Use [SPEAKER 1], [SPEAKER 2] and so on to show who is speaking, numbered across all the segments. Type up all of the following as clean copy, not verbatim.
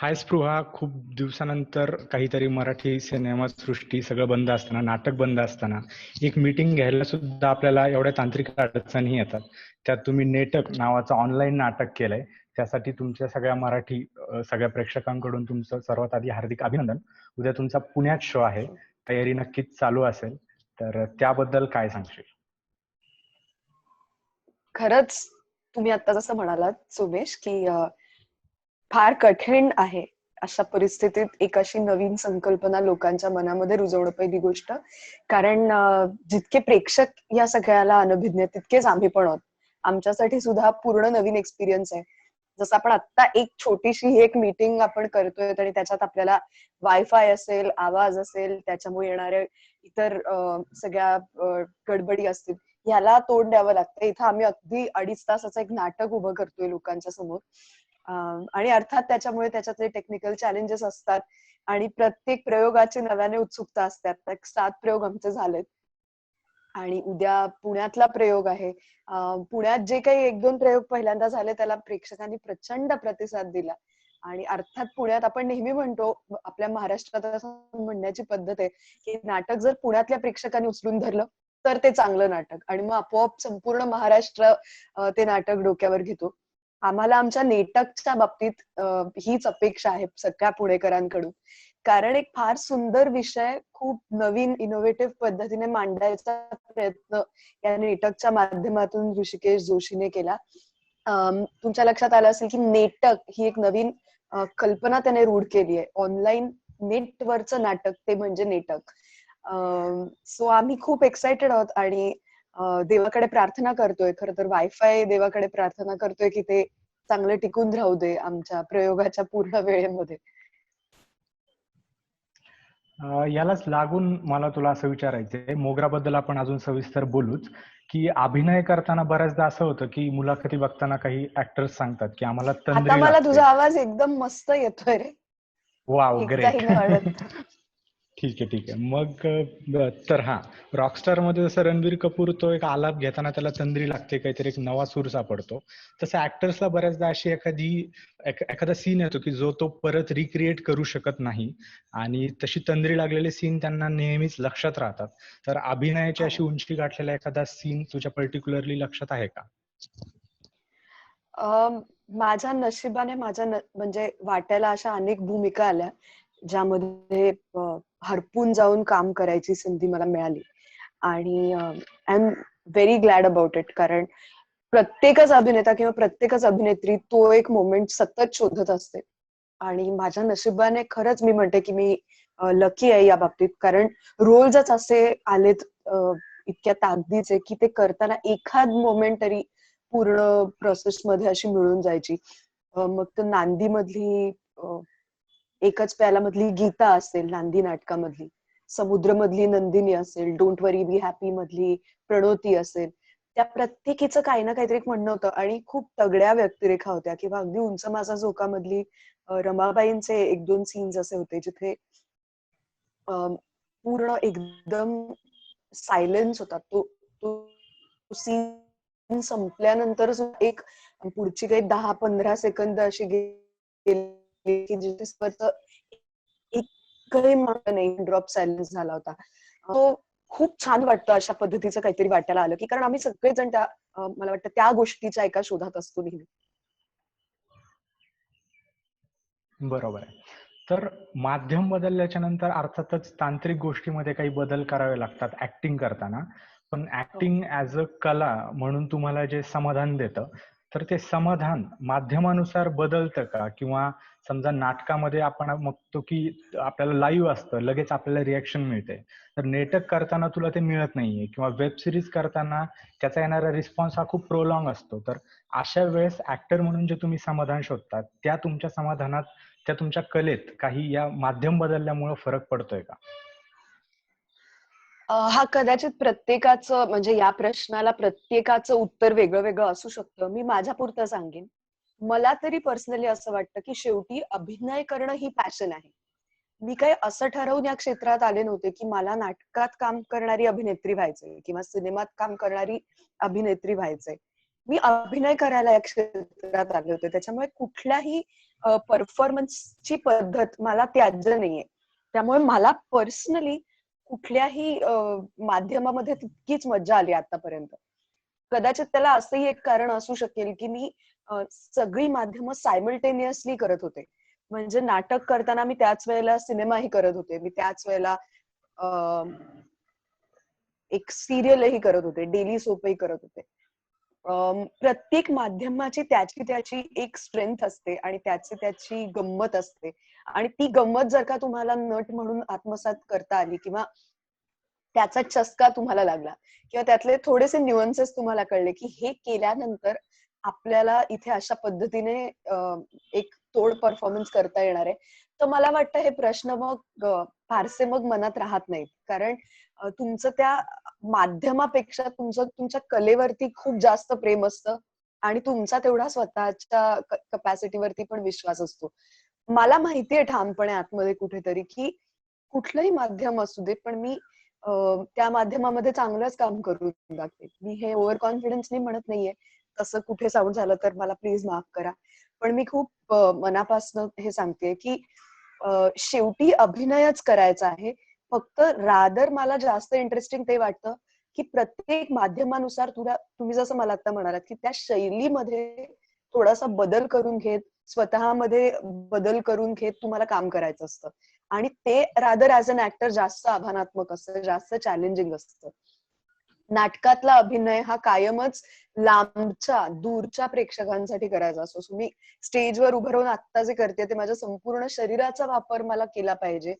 [SPEAKER 1] हाय स्पृहा, खूप दिवसानंतर काहीतरी मराठी सिनेमासृष्टी सगळं बंद असताना, नाटक बंद असताना, एक मीटिंग घ्यायला सुद्धा आपल्याला एवढ्या तांत्रिक अडचणी येतात. त्यात तुम्ही नेटक नावाचं ऑनलाईन नाटक केलंय. त्यासाठी तुमच्या सगळ्या सगळ्या प्रेक्षकांकडून तुमचं सर्वात आधी हार्दिक अभिनंदन. उद्या तुमचा पुण्यात शो आहे. तयारी नक्कीच चालू असेल. तर त्याबद्दल काय सांगशील?
[SPEAKER 2] खरंच तुम्ही आता जसं म्हणालात सोमेश की फार कठीण आहे अशा परिस्थितीत एक अशी नवीन संकल्पना लोकांच्या मनामध्ये रुजवणं पहिली गोष्ट. कारण जितके प्रेक्षक या सगळ्याला अनभिज्ञ तितकेच आम्ही पण आहोत. आमच्यासाठी सुद्धा पूर्ण नवीन एक्सपिरियन्स आहे. जसं आपण आता एक छोटीशी एक मीटिंग आपण करतोय आणि त्याच्यात आपल्याला वायफाय असेल, आवाज असेल, त्याच्यामुळे येणाऱ्या इतर सगळ्या गडबडी असतील, ह्याला तोंड द्यावं लागतं. इथं आम्ही अगदी 2.5 तासाचं एक नाटक उभं करतोय लोकांच्या समोर. आणि अर्थात त्याच्यामुळे त्याच्यातले टेक्निकल चॅलेंजेस असतात आणि प्रत्येक प्रयोगाची नव्याने उत्सुकता असतात. 7 प्रयोग आमचे झालेत आणि उद्या पुण्यातला प्रयोग आहे. पुण्यात जे काही 1-2 प्रयोग पहिल्यांदा झाले त्याला प्रेक्षकांनी प्रचंड प्रतिसाद दिला. आणि अर्थात पुण्यात आपण नेहमी म्हणतो, आपल्या महाराष्ट्रात असं म्हणण्याची पद्धत आहे की नाटक जर पुण्यातल्या प्रेक्षकांनी उचलून धरलं तर ते चांगलं नाटक, आणि मग आपोआप संपूर्ण महाराष्ट्र ते नाटक डोक्यावर घेतो. आम्हाला आमच्या नेटकच्या बाबतीत हीच अपेक्षा आहे सगळ्या पुणेकरांकडून. कारण एक फार सुंदर विषय खूप नवीन इनोव्हेटिव्ह पद्धतीने मांडायचा प्रयत्न या नेटकच्या माध्यमातून ऋषिकेश जोशीने केला. तुमच्या लक्षात आलं असेल की नेटक ही एक नवीन कल्पना त्याने रूढ केली आहे. ऑनलाईन नेटवरचं नाटक ते म्हणजे नेटक. सो आम्ही खूप एक्साइटेड आहोत आणि देवाकडे प्रार्थना करतोय. खरं तर वायफाय देवाकडे प्रार्थना करतोय की ते चांगलं टिकून राहू दे आमच्या प्रयोगाच्या पूर्ण वेळेमध्ये.
[SPEAKER 1] यालाच लागून मला तुला असं विचारायचंय, मोगराबद्दल आपण अजून सविस्तर बोलूच, की अभिनय करताना बऱ्याचदा असं होतं की मुलाखती बघताना काही ऍक्टर्स सांगतात की आम्हाला
[SPEAKER 2] आता
[SPEAKER 1] तंद्री
[SPEAKER 2] मला
[SPEAKER 1] लागते.
[SPEAKER 2] तुझा आवाज एकदम मस्त येतोय रे,
[SPEAKER 1] वाव,
[SPEAKER 2] एकदाही
[SPEAKER 1] ग्रेट.
[SPEAKER 2] न अडकता.
[SPEAKER 1] ठीक आहे, ठीक आहे. मग तर हा, रॉकस्टार मध्ये जसं रणबीर कपूर तो एक आलाप घेताना त्याला तंद्री लागते, काहीतरी एक नवा सूर सापडतो, तसं ऍक्टर्सला बऱ्याचदा अशी एखादा सीन येतो की जो तो परत रिक्रिएट करू शकत नाही, आणि तशी तंद्री लागलेले सीन त्यांना नेहमीच लक्षात राहतात. तर अभिनयाची अशी उंची गाठलेला एखादा सीन तुझ्या पर्टिक्युलरली लक्षात आहे का?
[SPEAKER 2] माझ्या नशिबाने म्हणजे वाट्याला अशा अनेक भूमिका आल्या ज्यामध्ये हरपून जाऊन काम करायची संधी मला मिळाली. आणि I am very glad about it. कारण प्रत्येकच अभिनेता किंवा प्रत्येकच अभिनेत्री तो एक मोमेंट सतत शोधत असते. आणि माझ्या नशिबाने खरंच मी म्हणते की मी लकी आहे या बाबतीत. कारण रोल्सच असे आलेत इतक्या ताकदीचे की ते करताना एखाद मोमेंट तरी पूर्ण प्रोसेस मध्ये अशी मिळून जायची. मग तर नांदी मधली एकच प्याला मधली गीता असेल, नांदी नाटकामधली समुद्र मधली नंदिनी असेल, डोंट वरी बी हॅपी मधली प्रणोती असेल, त्या प्रत्येकीचं काही ना काहीतरी एक म्हणणं होतं. आणि खूप तगड्या व्यक्तिरेखा होत्या. किंवा अगदी उंच माझा झोका मधली रमाबाईंचे 1-2 सीन्स असे होते जिथे पूर्ण एकदम सायलेन्स होता. तो सीन संपल्यानंतर एक पुढची काही 10-15 सेकंद अशी गेली की जिथे एकही नाही, ड्रॉप सायलेन्स झाला होता. तो खूप छान वाटतं अशा पद्धतीचं काहीतरी वाटायला आलं की, कारण आम्ही सगळेजण त्या मला वाटतं त्या गोष्टीच्या एका शोधात असतो नेहमी.
[SPEAKER 1] बरोबर आहे. तर माध्यम बदलल्याच्या नंतर अर्थातच तांत्रिक गोष्टीमध्ये काही बदल करावे लागतात ऍक्टिंग करताना. पण
[SPEAKER 2] हो.
[SPEAKER 1] ऍक्टिंग ऍज अ कला म्हणून तुम्हाला जे समाधान देतं, तर ते समाधान माध्यमानुसार बदलतं का? किंवा समजा नाटकामध्ये आपण बघतो की आपल्याला लाईव्ह असतं, लगेच आपल्याला रिॲक्शन मिळते. तर नाटक करताना तुला ते मिळत नाहीये, किंवा वेब सिरीज करताना त्याचा येणारा रिस्पॉन्स हा खूप प्रोलॉंग असतो. तर अशा वेळेस ऍक्टर म्हणून जे तुम्ही समाधान शोधतात, त्या तुमच्या समाधानात, त्या तुमच्या कलेत काही या माध्यम बदलल्यामुळे फरक पडतोय का?
[SPEAKER 2] हा कदाचित प्रत्येकाचं, म्हणजे या प्रश्नाला प्रत्येकाचं उत्तर वेगळं वेगळं असू शकतं. मी माझ्या पुरतं सांगेन. मला तरी पर्सनली असं वाटतं की शेवटी अभिनय करणं ही पॅशन आहे. मी काही असं ठरवून या क्षेत्रात आले नव्हते की मला नाटकात काम करणारी अभिनेत्री व्हायचंय किंवा सिनेमात काम करणारी अभिनेत्री व्हायचंय. मी अभिनय करायला या क्षेत्रात आले होते, त्याच्यामुळे कुठल्याही परफॉर्मन्सची पद्धत मला त्याज्य नाहीये. त्यामुळे मला पर्सनली कुठल्याही माध्यमामध्ये तितकीच मज्जा आली आतापर्यंत. कदाचित त्याला असंही एक कारण असू शकेल की मी सगळी माध्यमं सायमल्टेनियसली करत होते. म्हणजे नाटक करताना मी त्याच वेळेला सिनेमाही करत होते, मी त्याच वेळेला एक सिरियलही करत होते, डेली सोपही करत होते. प्रत्येक माध्यमाची त्याची त्याची एक स्ट्रेंथ असते आणि त्याची त्याची गंमत असते. आणि ती गंमत जर का तुम्हाला नट म्हणून आत्मसात करता आली किंवा त्याचा चस्का तुम्हाला लागला किंवा त्यातले थोडेसे न्यूअन्सेस तुम्हाला कळले की हे केल्यानंतर आपल्याला इथे अशा पद्धतीने एक तोड परफॉर्मन्स करता येणार आहे, तर मला वाटतं हे प्रश्न मग फारसे मग मनात राहत नाहीत. कारण तुमचं त्या माध्यमापेक्षा तुमचं तुमच्या कलेवरती खूप जास्त प्रेम असतं आणि तुमचा तेवढा स्वतःच्या कपॅसिटीवरती पण विश्वास असतो. मला माहितीये ठामपणे आतमध्ये कुठेतरी की कुठलंही माध्यम असू दे, पण मी त्या माध्यमामध्ये चांगलंच काम करून दाखवेन. मी हे ओव्हर कॉन्फिडन्सनी म्हणत नाहीये. तसं कुठे साऊंड झालं तर मला प्लीज माफ करा. पण मी खूप मनापासनं हे सांगतेय की शेवटी अभिनयच करायचा आहे. फक्त रादर मला जास्त इंटरेस्टिंग ते वाटतं की प्रत्येक माध्यमानुसार तुम्ही जसं मला आता म्हणालात की त्या शैलीमध्ये थोडासा बदल करून घेत, स्वतःमध्ये बदल करून घेत तुम्हाला काम करायचं असतं. आणि ते रादर ऍज अन ऍक्टर जास्त आव्हानात्मक असतं, जास्त चॅलेंजिंग असतं. नाटकातला अभिनय हा कायमच लांबच्या दूरच्या प्रेक्षकांसाठी करायचा असतो. मी स्टेजवर उभं राहून आत्ता जे करते ते माझ्या संपूर्ण शरीराचा वापर मला केला पाहिजे,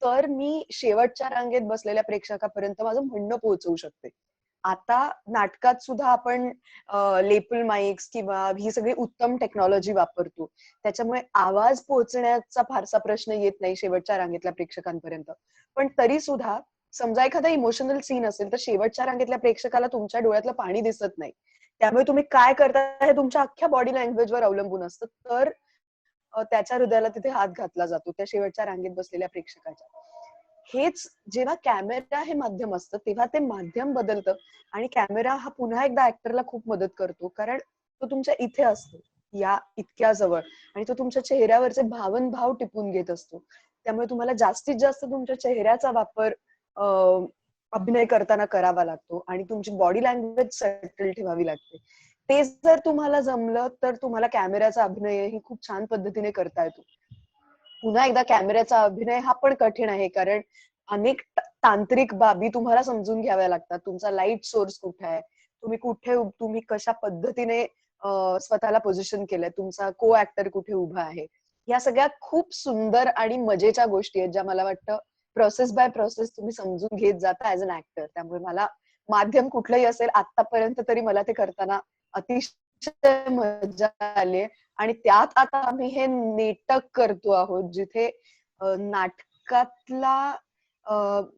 [SPEAKER 2] तर मी शेवटच्या रांगेत बसलेल्या प्रेक्षकापर्यंत माझं म्हणणं पोहोचवू शकते. आता नाटकात सुद्धा आपण लेपल माईक्स किंवा ही सगळी उत्तम टेक्नॉलॉजी वापरतो. त्याच्यामुळे आवाज पोहोचण्याचा फारसा प्रश्न येत नाही शेवटच्या रांगेतल्या प्रेक्षकांपर्यंत. पण तरी सुद्धा समजा एखादा इमोशनल सीन असेल तर शेवटच्या रांगेतल्या प्रेक्षकाला तुमच्या डोळ्यातलं पाणी दिसत नाही. त्यामुळे तुम्ही काय करता हे तुमच्या अख्ख्या बॉडी लँग्वेजवर अवलंबून असतं. तर त्याच्या हृदयाला तिथे हात घातला जातो त्या शेवटच्या रांगेत बसलेल्या प्रेक्षकाच्या. हेच जेव्हा कॅमेरा हे माध्यम असतं तेव्हा ते माध्यम बदलतं आणि कॅमेरा हा पुन्हा एकदा ऍक्टरला खूप मदत करतो. कारण तो तुमच्या इथे असतो, या इतक्या जवळ, आणि तो तुमच्या चेहऱ्यावरचे भावनभाव टिपून घेत असतो. त्यामुळे तुम्हाला जास्तीत जास्त तुमच्या चेहऱ्याचा वापर अभिनय करताना करावा लागतो आणि तुमची बॉडी लँग्वेज सेटल ठेवावी लागते. ते जर तुम्हाला जमलं तर तुम्हाला कॅमेऱ्याचा अभिनयही खूप छान पद्धतीने करता येतो. पुन्हा एकदा कॅमेऱ्याचा अभिनय हा पण कठीण आहे, कारण अनेक तांत्रिक बाबी तुम्हाला समजून घ्याव्या लागतात. तुमचा लाईट सोर्स कुठे आहे, तुम्ही कशा पद्धतीने स्वतःला पोझिशन केलंय, तुमचा को ऍक्टर कुठे उभा आहे, या सगळ्या खूप सुंदर आणि मजेच्या गोष्टी आहेत ज्या मला वाटतं प्रोसेस बाय प्रोसेस तुम्ही समजून घेत जाता ऍज अन ऍक्टर. त्यामुळे मला माध्यम कुठलंही असेल आतापर्यंत तरी मला ते करताना अतिशय मजा आली. आणि त्यात आता आम्ही हे नाटक करतो आहोत जिथे नाटकातला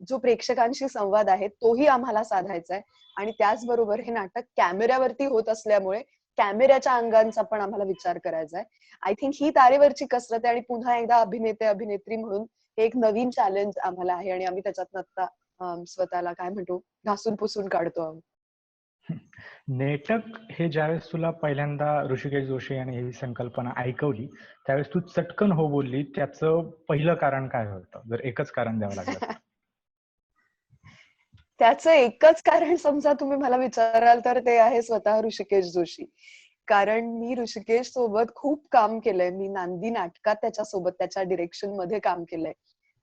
[SPEAKER 2] जो प्रेक्षकांशी संवाद आहे तोही आम्हाला साधायचा आहे आणि त्याचबरोबर हे नाटक कॅमेऱ्यावरती होत असल्यामुळे कॅमेऱ्याच्या अंगांचा पण आम्हाला विचार करायचा आहे. आय थिंक ही तारेवरची कसरत आहे आणि पुन्हा एकदा अभिनेते अभिनेत्री म्हणून हे एक नवीन चॅलेंज आम्हाला आहे आणि आम्ही त्याच्यात आता स्वतःला काय म्हणतो घासून पुसून काढतो आहोत.
[SPEAKER 1] नेटक हे ज्यावेळेस तुला पहिल्यांदा ऋषिकेश जोशी आणि ही संकल्पना ऐकवली त्यावेळेस तू चटकन हो बोलली, त्याचं पहिलं कारण काय होतं, जर एकच कारण द्यावं लागलं तर?
[SPEAKER 2] त्याचं एकच कारण समजा तुम्ही मला विचाराल तर ते आहे स्वतः ऋषिकेश जोशी. कारण मी ऋषिकेश सोबत खूप काम केलंय. मी नांदी नाटकात त्याच्यासोबत त्याच्या डिरेक्शन मध्ये काम केलंय.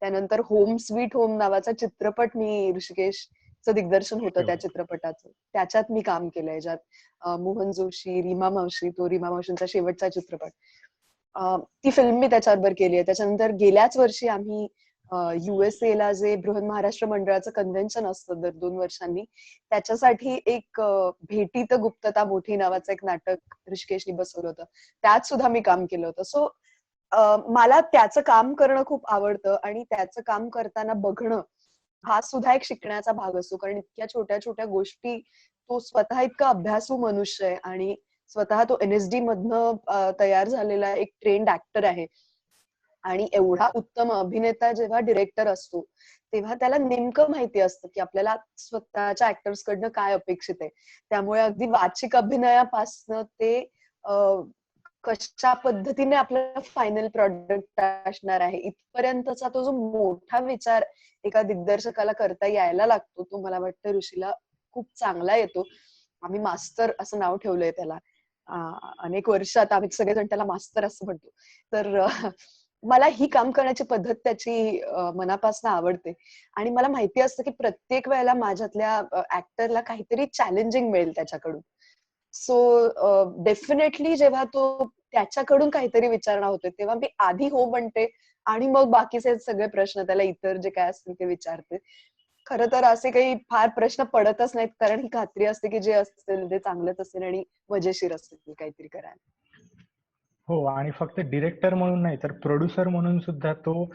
[SPEAKER 2] त्यानंतर होम स्वीट होम नावाचा चित्रपट मी ऋषिकेशचं दिग्दर्शन होतं त्या चित्रपटाचं, त्याच्यात मी काम केलंय, ज्यात मोहन जोशी, रीमा मावशी, तो रीमा मावशींचा शेवटचा चित्रपट, ती फिल्म मी त्याच्याबरोबर केली आहे. त्याच्यानंतर गेल्याच वर्षी आम्ही USA ला जे बृहन महाराष्ट्र मंडळाचं कन्व्हेन्शन असतं दर 2 वर्षांनी, त्याच्यासाठी एक भेटीत गुप्तता मोठी नावाचं एक नाटक ऋषिकेशनी बसवलं होतं. त्यात सुद्धा मी काम केलं होतं. सो मला त्याचं काम करणं खूप आवडतं आणि त्याचं काम करताना बघणं हा सुद्धा एक शिकण्याचा भाग असतो. कारण इतक्या छोट्या छोट्या गोष्टी तो स्वतः इतका अभ्यासू मनुष्य आहे आणि स्वतः तो NSD मधनं तयार झालेला एक ट्रेन्ड ऍक्टर आहे. आणि एवढा उत्तम अभिनेता जेव्हा डिरेक्टर असतो तेव्हा त्याला नेमकं माहिती असतं की आपल्याला स्वतःच्या ऍक्टर्स कडनं काय अपेक्षित आहे. त्यामुळे अगदी वाचिक अभिनयापासनं ते कशा पद्धतीने आपलं फायनल प्रॉडक्ट असणार आहे इथपर्यंतचा तो जो मोठा विचार एका दिग्दर्शकाला करता यायला लागतो, तो मला वाटतं ऋषीला खूप चांगला येतो. आम्ही मास्तर असं नाव ठेवलंय त्याला. अनेक वर्ष आता आम्ही सगळेजण त्याला मास्तर असं म्हणतो. तर मला ही काम करण्याची पद्धत त्याची मनापासून आवडते आणि मला माहिती असतं की प्रत्येक वेळेला माझ्यातल्या ऍक्टरला काहीतरी चॅलेंजिंग मिळेल त्याच्याकडून. सो डेफिनेटली जेव्हा तो त्याच्याकडून काहीतरी विचारणा होते तेव्हा मी आधी हो म्हणते आणि मग बाकीचे सगळे प्रश्न त्याला इतर जे काय असतील ते विचारते. खरं तर असे काही फार प्रश्न पडतच नाहीत कारण ही खात्री असते की जे असेल ते चांगलंच असेल आणि मजेशीर असेल काहीतरी करायला.
[SPEAKER 1] हो, आणि फक्त डिरेक्टर म्हणून नाही तर प्रोड्युसर म्हणून सुद्धा तो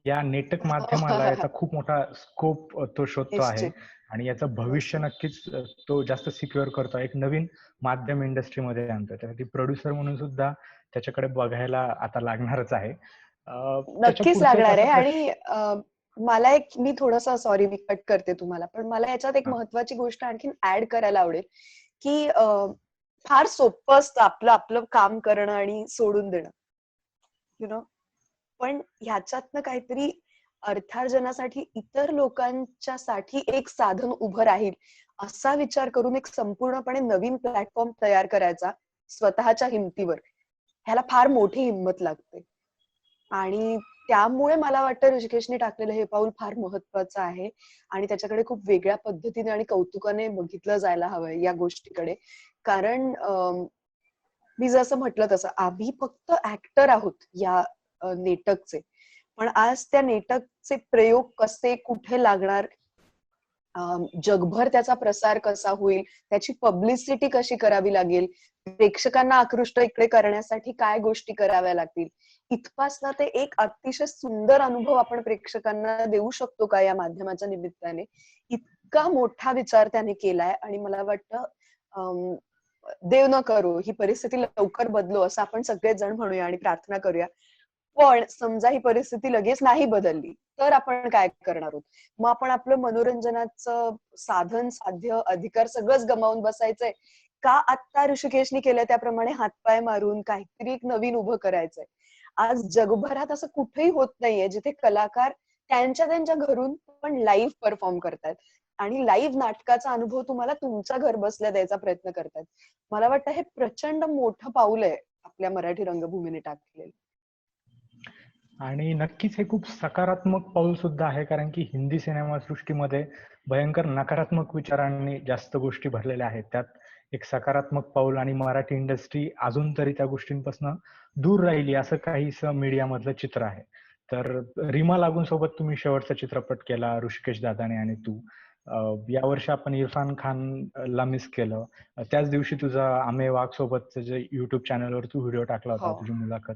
[SPEAKER 1] या नेटक माध्यमाला याचा खूप मोठा स्कोप तो शोधतो आहे
[SPEAKER 2] निश्चित.
[SPEAKER 1] आणि याचं भविष्य
[SPEAKER 2] निश्चित.
[SPEAKER 1] नक्कीच तो जास्त सिक्युअर करतो. एक नवीन माध्यम इंडस्ट्रीमध्ये आणतो. त्यासाठी प्रोड्युसर म्हणून सुद्धा त्याच्याकडे बघायला आता लागणारच आहे. त्याच्या
[SPEAKER 2] नक्कीच
[SPEAKER 1] पुढचा एक
[SPEAKER 2] लागणार
[SPEAKER 1] असा
[SPEAKER 2] आहे आणि मला एक मी थोडंसं सॉरी मी कट करते तुम्हाला पण मला याच्यात एक
[SPEAKER 1] हां.
[SPEAKER 2] महत्वाची गोष्ट आणखीन ऍड करायला आवडेल की फार सोपं असतं आपलं आपलं काम करणं आणि सोडून देणं, यु नो. पण ह्याच्यातनं काहीतरी अर्थार्जनासाठी इतर लोकांच्या साठी एक साधन उभं राहील असा विचार करून एक संपूर्णपणे नवीन प्लॅटफॉर्म तयार करायचा स्वतःच्या हिमतीवर, ह्याला फार मोठी हिंमत लागते. आणि त्यामुळे मला वाटतं ऋषिकेशने टाकलेलं हे पाऊल फार महत्वाचं आहे आणि त्याच्याकडे खूप वेगळ्या पद्धतीने आणि कौतुकाने बघितलं जायला हवंय या गोष्टीकडे. कारण मी जसं म्हटलं तसं आम्ही फक्त ऍक्टर आहोत या नेटकचे. पण आज त्या नेटकचे प्रयोग कसे कुठे लागणार, जगभर त्याचा प्रसार कसा होईल, त्याची पब्लिसिटी कशी करावी लागेल, प्रेक्षकांना आकृष्ट इकडे करण्यासाठी काय गोष्टी कराव्या लागतील, इथपासनं ते एक अतिशय सुंदर अनुभव आपण प्रेक्षकांना देऊ शकतो का या माध्यमाच्या निमित्ताने, इतका मोठा विचार त्याने केलाय. आणि मला वाटतं देव न करो ही परिस्थिती लवकर बदलो असं आपण सगळेच जण म्हणूया आणि प्रार्थना करूया. पण समजा ही परिस्थिती लगेच नाही बदलली तर आपण काय करणार आहोत? मग आपण आपलं मनोरंजनाचं साधन, साध्य, अधिकार सगळंच गमावून बसायचंय का आता ऋषिकेशनी केलं त्याप्रमाणे हातपाय मारून काहीतरी एक नवीन उभं करायचंय? आज जगभरात असं कुठेही होत नाहीये जिथे कलाकार त्यांच्या त्यांच्या घरून पण लाईव्ह परफॉर्म करतायत आणि लाईव्ह नाटकाचा अनुभव तुम्हाला तुमच्या घर बसल्या द्यायचा प्रयत्न करतायत. मला वाटतं हे प्रचंड मोठं पाऊल आहे आपल्या मराठी रंगभूमीने टाकलेलं.
[SPEAKER 1] आणि नक्कीच हे खूप सकारात्मक पाऊल सुद्धा आहे कारण की हिंदी सिनेमासृष्टीमध्ये भयंकर नकारात्मक विचारांनी जास्त गोष्टी भरलेल्या आहेत. त्यात एक सकारात्मक पाऊल आणि मराठी इंडस्ट्री अजून तरी त्या गोष्टींपासून दूर राहिली असं काहीसं मीडियामधलं चित्र आहे. तर रीमा लागून सोबत तुम्ही शेवटचा चित्रपट केला ऋषिकेश दादाने आणि तू. यावर्षी आपण इरफान खानला मिस केलं. त्याच दिवशी तुझा आमे वाघ सोबतचं जे युट्यूब चॅनलवर तू व्हिडिओ टाकला होता,
[SPEAKER 2] हो.
[SPEAKER 1] तुझी मुलाखत,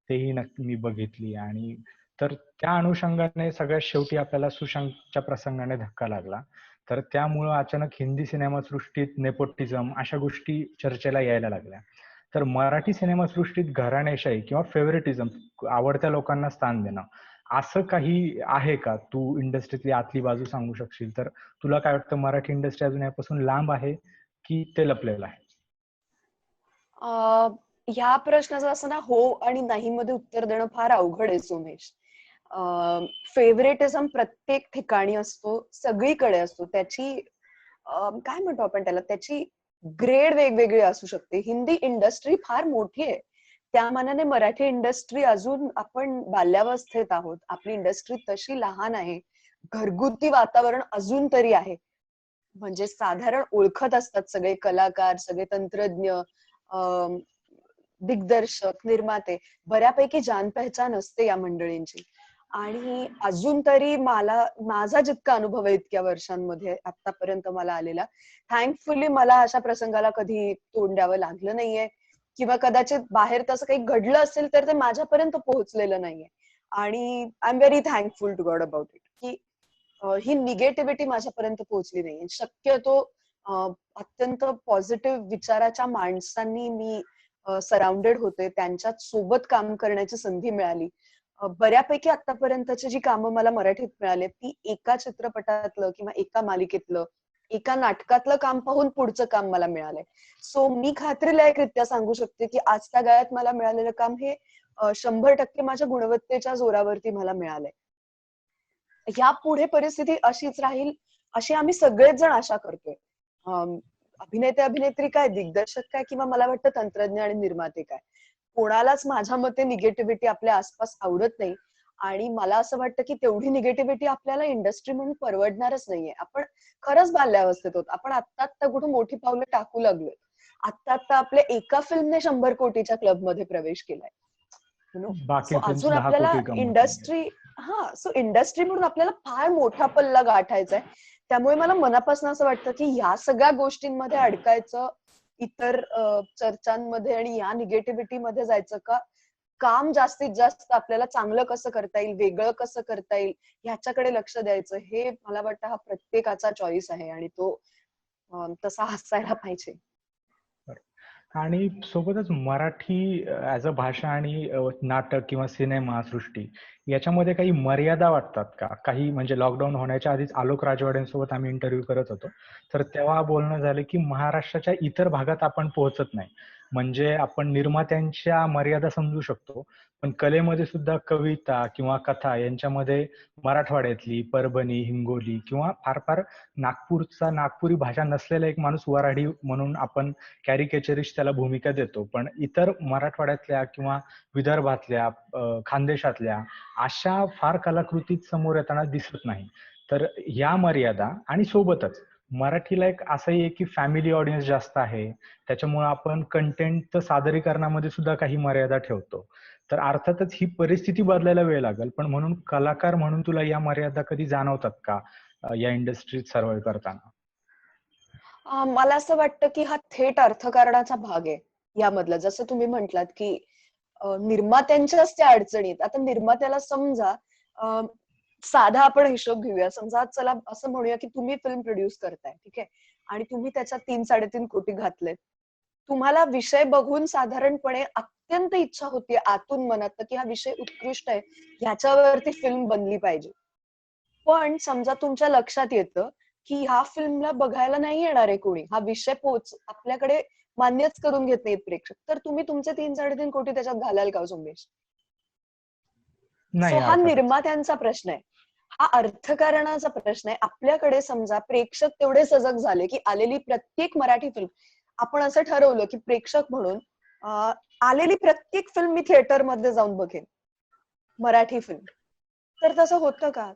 [SPEAKER 1] तेही नक्की मी बघितली. आणि तर त्या अनुषंगाने सगळ्यात शेवटी आपल्याला सुशांतच्या प्रसंगाने धक्का लागला. तर त्यामुळं अचानक हिंदी सिनेमासृष्टीत नेपोटिझम अशा गोष्टी चर्चेला यायला लागल्या. तर मराठी सिनेमासृष्टीत घराणेशाही किंवा फेव्हरेटिझम, आवडत्या लोकांना स्थान देणं, असं काही आहे का? तू इंडस्ट्रीतली आतली बाजू सांगू शकशील तर? तुला काय वाटतं, मराठी इंडस्ट्री अजून यापासून लांब आहे की ते लपलेलं आहे?
[SPEAKER 2] ह्या प्रश्नाचं असं ना हो आणि नाही मध्ये उत्तर देणं फार अवघड आहे सोमेश. फेव्हरेटिझम प्रत्येक ठिकाणी असतो, सगळीकडे असतो. त्याची काय म्हणतो आपण त्याला, त्याची ग्रेड वेगवेगळी असू शकते. हिंदी इंडस्ट्री फार मोठी आहे. त्या मानाने मराठी इंडस्ट्री अजून आपण बाल्यावस्थेत आहोत. आपली इंडस्ट्री तशी लहान आहे. घरगुती वातावरण अजून तरी आहे. म्हणजे साधारण ओळखत असतात सगळे कलाकार, सगळे तंत्रज्ञ, दिग्दर्शक, निर्माते. बऱ्यापैकी जान पहचान असते या मंडळींची. आणि अजून तरी मला माझा जितका अनुभव आहे इतक्या वर्षांमध्ये आतापर्यंत मला आलेला, थँकफुली मला अशा प्रसंगाला कधी तोंड द्यावं लागलं नाहीये किंवा कदाचित बाहेर तसं काही घडलं असेल तर ते माझ्यापर्यंत पोहोचलेलं नाहीये. आणि I am very thankful to God about it की ही निगेटिव्हिटी माझ्यापर्यंत पोहोचली नाहीये. शक्यतो अत्यंत पॉझिटिव्ह विचाराच्या माणसांनी मी सराउंडेड होते, त्यांच्या सोबत काम करण्याची संधी मिळाली. बऱ्यापैकी आतापर्यंतची जी कामं मला मराठीत मिळाली ती एका चित्रपटातलं किंवा एका मालिकेतलं, एका नाटकातलं काम पाहून पुढचं काम मला मिळालंय. सो मी खात्रीलायकरित्या सांगू शकते की आजच्या काळात मला मिळालेलं काम हे 100% माझ्या गुणवत्तेच्या जोरावरती मला मिळालंय. ह्या पुढे परिस्थिती अशीच राहील अशी आम्ही सगळेच जण आशा करतोय. अभिनेते अभिनेत्री काय, दिग्दर्शक काय, किंवा मला वाटतं तंत्रज्ञ आणि निर्माते काय, कोणालाच माझ्या मते निगेटिव्हिटी आपल्या आसपास आवडत नाही. आणि मला असं वाटतं की तेवढी निगेटिव्हिटी आपल्याला इंडस्ट्री म्हणून परवडणारच नाहीये. आपण खरंच बाल्यावस्थेत आहोत. आपण आत्ता आत्ता कुठे मोठी पावलं टाकू लागलोय. आत्ता आत्ता आपल्या एका फिल्मने 100 कोटीच्या क्लबमध्ये प्रवेश केलाय. सो
[SPEAKER 1] बाकी फिल्म्स
[SPEAKER 2] अजून
[SPEAKER 1] 10
[SPEAKER 2] आपल्याला
[SPEAKER 1] कोटी कमवतात.
[SPEAKER 2] इंडस्ट्री, सो इंडस्ट्री म्हणून आपल्याला फार मोठा पल्ला गाठायचा आहे. त्यामुळे मला मनापासून असं वाटतं की ह्या सगळ्या गोष्टींमध्ये अडकायचं, इतर चर्चांमध्ये आणि या निगेटिव्हिटी मध्ये जायचं का, काम जास्तीत जास्त आपल्याला चांगलं कसं करता येईल, वेगळं कसं करता येईल ह्याच्याकडे लक्ष द्यायचं, हे मला वाटतं हा प्रत्येकाचा चॉईस आहे आणि तो तसा असायला पाहिजे.
[SPEAKER 1] आणि सोबतच मराठी ऍज अ भाषा आणि नाटक किंवा सिनेमा सृष्टी याच्यामध्ये काही मर्यादा वाटतात का? काही म्हणजे लॉकडाऊन होण्याच्या आधीच आलोक राजवाड्यांसोबत आम्ही इंटरव्ह्यू करत होतो, तर तेव्हा बोलणं झालं की महाराष्ट्राच्या इतर भागात आपण पोहोचत नाही. म्हणजे आपण निर्मात्यांच्या मर्यादा समजू शकतो, पण कलेमध्ये सुद्धा कविता किंवा कथा यांच्यामध्ये मराठवाड्यातली, परभणी, हिंगोली किंवा फार फार नागपुरी भाषा नसलेला एक माणूस वऱ्हाडी म्हणून आपण कॅरिकेचरिस्ट त्याला भूमिका देतो. पण इतर मराठवाड्यातल्या किंवा विदर्भातल्या, खानदेशातल्या अशा फार कलाकृतीत समोर येताना दिसत नाही. तर या मर्यादा आणि सोबतच मराठीला एक असंही आहे की फॅमिली ऑडियन्स जास्त आहे. त्याच्यामुळे आपण कंटेंट सादरीकरणामध्ये सुद्धा काही मर्यादा ठेवतो. तर अर्थातच ही परिस्थिती बदलायला वेळ लागेल, पण म्हणून कलाकार म्हणून तुला या मर्यादा कधी जाणवतात का या इंडस्ट्रीत सर्व्हाइव्ह करताना?
[SPEAKER 2] मला असं वाटतं की हा थेट अर्थकारणाचा भाग आहे यामधला. जसं तुम्ही म्हटलात की निर्मात्यांच्याच त्या अडचणीत. आता निर्मात्याला समजा, साधा आपण हिशोब घेऊया. समजा चला असं म्हणूया की तुम्ही फिल्म प्रोड्यूस करताय, ठीक आहे, आणि तुम्ही त्याच्यात 3-3.5 कोटी घातलेत. तुम्हाला विषय बघून साधारणपणे अत्यंत इच्छा होतीये आतून मनात की हा विषय उत्कृष्ट आहे, ह्याच्यावरती फिल्म बनली पाहिजे. पण समजा तुमच्या लक्षात येतं की ह्या फिल्मला बघायला नाही येणार आहे कोणी, हा विषय आपल्याकडे मान्यच करून घेत नाहीत प्रेक्षक, तर तुम्ही तुमचे 3-3.5 कोटी त्याच्यात घालाल का सोमेश? सो
[SPEAKER 1] नाही,
[SPEAKER 2] हा
[SPEAKER 1] अर्थातच.
[SPEAKER 2] निर्मात्यांचा प्रश्न आहे, हा अर्थकारणाचा प्रश्न आहे. आपल्याकडे समजा प्रेक्षक तेवढे सजग झाले की आलेली प्रत्येक मराठी फिल्म, आपण असं ठरवलं की प्रेक्षक म्हणून आलेली प्रत्येक फिल्म मी थिएटरमध्ये जाऊन बघेन, मराठी फिल्म. तर तसं होतं का?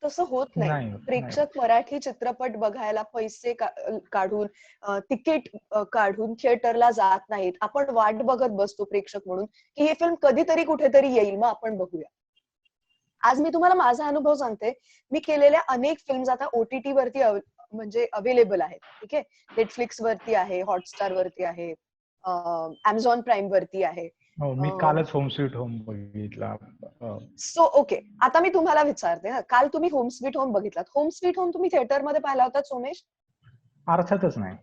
[SPEAKER 2] तसं होत नाही.
[SPEAKER 1] नाही होत, नाही होत.
[SPEAKER 2] प्रेक्षक मराठी चित्रपट बघायला पैसे काढून, तिकीट काढून थिएटरला जात नाहीत. आपण वाट बघत बसतो प्रेक्षक म्हणून की ही फिल्म कधीतरी कुठेतरी येईल, मग आपण बघूया. आज मी तुम्हाला माझा अनुभव सांगते. मी केलेल्या अनेक फिल्म्स आता OTT वरती म्हणजे अवेलेबल आहेत, ठीक आहे. नेटफ्लिक्स वरती आहे, हॉटस्टार वरती आहे, Amazon प्राईम वरती आहे.
[SPEAKER 1] हो, मी कालच होम स्वीट होम बघितला.
[SPEAKER 2] सो ओके, आता मी तुम्हाला विचारते, काल तुम्ही होम स्वीट होम बघितलात. होम स्वीट होम तुम्ही थिएटरमध्ये पाहिला होता सोमेश?
[SPEAKER 1] अर्थातच नाही.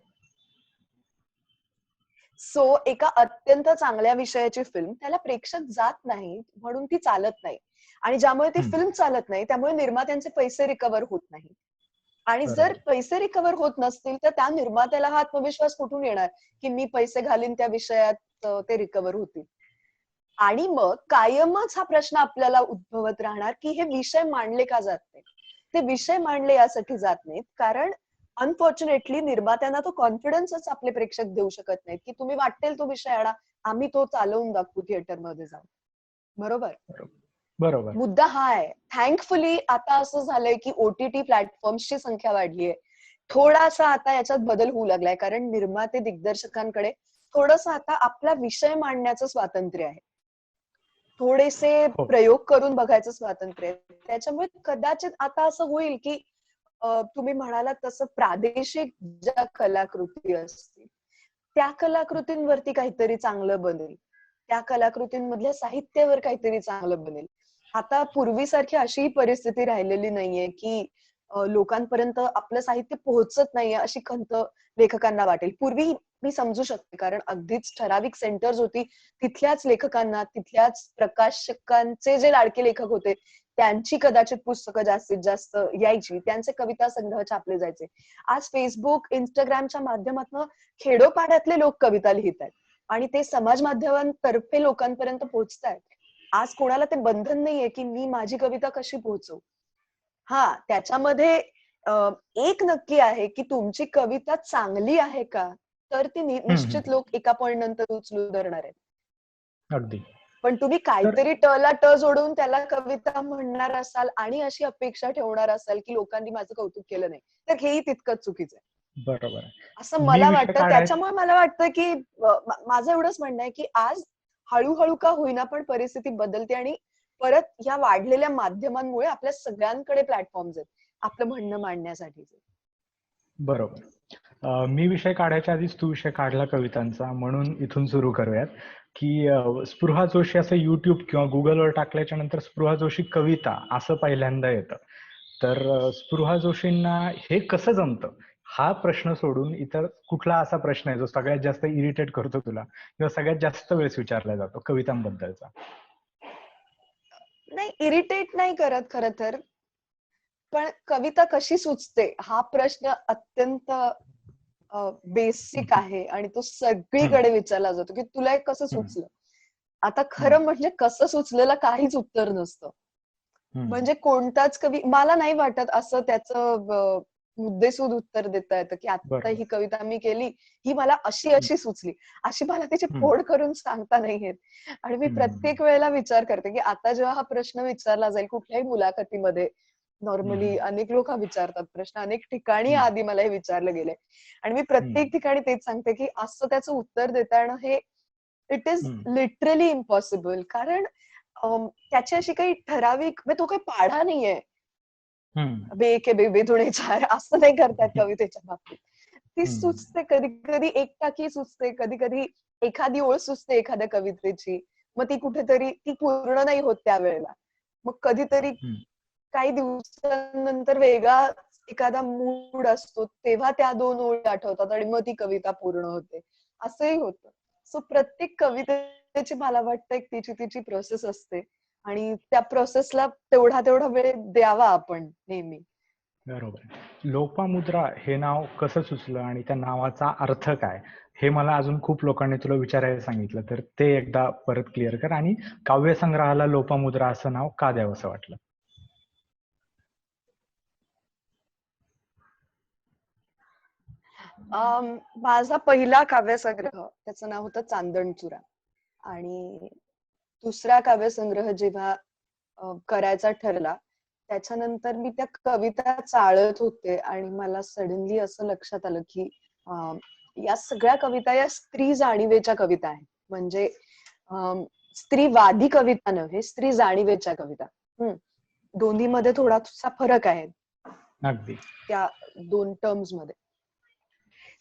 [SPEAKER 2] सो एका अत्यंत चांगल्या विषयाची फिल्म, त्याला प्रेक्षक जात नाही म्हणून ती चालत नाही. आणि ज्यामुळे ती
[SPEAKER 1] हम्म,
[SPEAKER 2] फिल्म चालत नाही त्यामुळे निर्मात्यांचे पैसे रिकव्हर होत नाही. आणि जर
[SPEAKER 1] बरोबर.
[SPEAKER 2] पैसे रिकव्हर होत नसतील तर त्या निर्मात्याला हा आत्मविश्वास कुठून येणार की मी पैसे घालीन त्या विषयात, ते रिकव्हर होतील. आणि मग कायमच हा प्रश्न आपल्याला उद्भवत राहणार की हे विषय मांडले का जात नाही. ते विषय मांडले यासाठी जात नाहीत कारण अनफॉर्च्युनेटली निर्मात्यांना तो कॉन्फिडन्सच आपले प्रेक्षक देऊ शकत नाहीत की तुम्ही वाटेल तो विषय आणा, आम्ही तो चालवून दाखवू थिएटरमध्ये जाऊन. बरोबर.
[SPEAKER 1] बरोबर.
[SPEAKER 2] मुद्दा हा आहे. थँकफुली आता असं झालंय की OTT प्लॅटफॉर्म्सची संख्या वाढलीय. थोडासा आता याच्यात बदल होऊ लागलाय कारण निर्माते दिग्दर्शकांकडे थोडस आता आपला विषय मांडण्याचं स्वातंत्र्य आहे. थोडेसे
[SPEAKER 1] हो.
[SPEAKER 2] प्रयोग करून बघायचं स्वातंत्र्य आहे. त्याच्यामुळे कदाचित आता असं होईल की तुम्ही म्हणालात तसं प्रादेशिक ज्या कलाकृती असतील त्या कलाकृतींवरती काहीतरी चांगलं बनेल, त्या कलाकृतींमधल्या साहित्यावर काहीतरी चांगलं बनेल. आता पूर्वीसारखी अशी परिस्थिती राहिलेली नाहीये की लोकांपर्यंत आपलं साहित्य पोहोचत नाहीये अशी खंत लेखकांना वाटेल. पूर्वी मी समजू शकते, कारण अगदीच ठराविक सेंटर्स होती, तिथल्याच लेखकांना, तिथल्याच प्रकाशकांचे जे लाडके लेखक होते त्यांची कदाचित पुस्तकं जास्तीत जास्त यायची, त्यांचे कविता संग्रह छापले जायचे. आज फेसबुक, इंस्टाग्रामच्या माध्यमातून खेडोपाड्यातले लोक कविता लिहित आहेत आणि ते समाज माध्यमांतर्फे लोकांपर्यंत पोहोचतायत. आज कोणाला ते बंधन नाहीये की मी माझी कविता कशी पोहोचवू. हा, त्याच्यामध्ये एक नक्की आहे की तुमची कविता चांगली आहे का, तर ती निश्चित लोक एका पॉइंट नंतर उचलून धरणार आहेत.
[SPEAKER 1] अगदी.
[SPEAKER 2] पण तुम्ही
[SPEAKER 1] तर
[SPEAKER 2] काहीतरी टला ट जोडून त्याला कविता म्हणणार असाल आणि अशी अपेक्षा ठेवणार असाल की लोकांनी माझं कौतुक केलं नाही, तर हेही तितकंच चुकीचं आहे.
[SPEAKER 1] बरोबर आहे.
[SPEAKER 2] असं
[SPEAKER 1] मी
[SPEAKER 2] मला
[SPEAKER 1] विषय
[SPEAKER 2] वाटतं. त्याच्यामुळे मला वाटतं की माझं एवढंच म्हणणं आहे की आज हळूहळू का होईना पण परिस्थिती बदलते आणि परत ह्या वाढलेल्या माध्यमांमुळे आपल्या सगळ्यांकडे प्लॅटफॉर्म्स आहेत आपलं म्हणणं मांडण्यासाठीचे.
[SPEAKER 1] बरोबर. मी विषय काढायच्या आधीच तू विषय काढला कवितांचा, म्हणून इथून सुरू करूयात की स्पृहा जोशी असं युट्यूब किंवा गुगलवर टाकल्याच्या नंतर स्पृहा जोशी कविता असं पहिल्यांदा येतं. तर स्पृहा जोशींना हे कसं जमतं हा प्रश्न सोडून इतर कुठला असा प्रश्न आहे जो सगळ्यात जास्त इरिटेट करतो तुला किंवा सगळ्यात जास्त वेळेस विचारला जातो कवितांबद्दलचा?
[SPEAKER 2] नाही, इरिटेट नाही करत खरं तर, पण कविता कशी सुचते हा प्रश्न अत्यंत बेसिक आहे आणि तो
[SPEAKER 1] हम्म,
[SPEAKER 2] सगळीकडे विचारला जातो की तुला हे कसं
[SPEAKER 1] हम्म,
[SPEAKER 2] सुचलं. आता
[SPEAKER 1] हम्म,
[SPEAKER 2] खरं म्हणजे कसं सुचलेलं काहीच उत्तर नसतं.
[SPEAKER 1] हम्म,
[SPEAKER 2] म्हणजे कोणताच कवी, मला नाही वाटत असं त्याचं मुद्देसूद उत्तर देता येतं की आता
[SPEAKER 1] बरोबर.
[SPEAKER 2] ही कविता मी केली, ही मला अशी
[SPEAKER 1] हम्म,
[SPEAKER 2] अशी सुचली, अशी मला त्याची
[SPEAKER 1] हम्म,
[SPEAKER 2] फोड करून सांगता नाही येत. आणि मी
[SPEAKER 1] हम्म,
[SPEAKER 2] प्रत्येक वेळेला विचार करते की आता जेव्हा हा प्रश्न विचारला जाईल कुठल्याही मुलाखतीमध्ये, नॉर्मली
[SPEAKER 1] हम्म,
[SPEAKER 2] अनेक लोक विचारतात प्रश्न, अनेक ठिकाणी
[SPEAKER 1] हम्म,
[SPEAKER 2] आधी मला हे विचारलं गेलंय आणि मी
[SPEAKER 1] हम्म,
[SPEAKER 2] प्रत्येक ठिकाणी तेच सांगते की असं त्याचं उत्तर देता येणं हे इट इज
[SPEAKER 1] हम्म,
[SPEAKER 2] लिटरली इम्पॉसिबल. कारण त्याची अशी काही ठराविक, म्हणजे तो काही पाढा नाहीये.
[SPEAKER 1] हम्म,
[SPEAKER 2] बे के बे धुणे चार असं नाही करतात कवितेच्या बाबतीत. ती
[SPEAKER 1] हम्म,
[SPEAKER 2] सुचते, कधी कधी एक टाकी सुचते, कधी कधी एखादी ओळ सुचते एखाद्या कवितेची, मग ती कुठेतरी ती पूर्ण नाही होत त्यावेळेला. मग कधीतरी
[SPEAKER 1] हम्म.
[SPEAKER 2] काही दिवसांनंतर वेगळा एखादा मूड असतो, तेव्हा त्या 2 ओळी आठवतात आणि मग ती कविता पूर्ण होते. असंही होतं. सो प्रत्येक कवितेची मला वाटतं एक तिची तिची प्रोसेस असते आणि त्या प्रोसेसला तेवढा तेवढा वेळ द्यावा आपण नेहमी.
[SPEAKER 1] बरोबर. लोपामुद्रा हे नाव कसं सुचलं आणि त्या नावाचा अर्थ काय? हे मला अजून खूप लोकांनी तुला विचारायला सांगितलं, तर ते एकदा परत क्लिअर कर आणि काव्यसंग्रहाला लोपामुद्रा असं नाव का द्यावंसं वाटलं?
[SPEAKER 2] माझा पहिला काव्यसंग्रह त्याचं नाव होतं चांदणचुरा आणि दुसरा काव्यसंग्रह जेव्हा करायचा ठरला, त्याच्यानंतर मी त्या कविता चाळत होते आणि मला सडनली असं लक्षात आलं की या सगळ्या कविता या स्त्री जाणीवेच्या कविता आहेत. म्हणजे स्त्रीवादी कविता नव्हे, स्त्री जाणीवेच्या कविता. दोन्हीमध्ये थोडासा फरक आहे
[SPEAKER 1] अगदी.
[SPEAKER 2] त्या 2 टर्म्स मध्ये.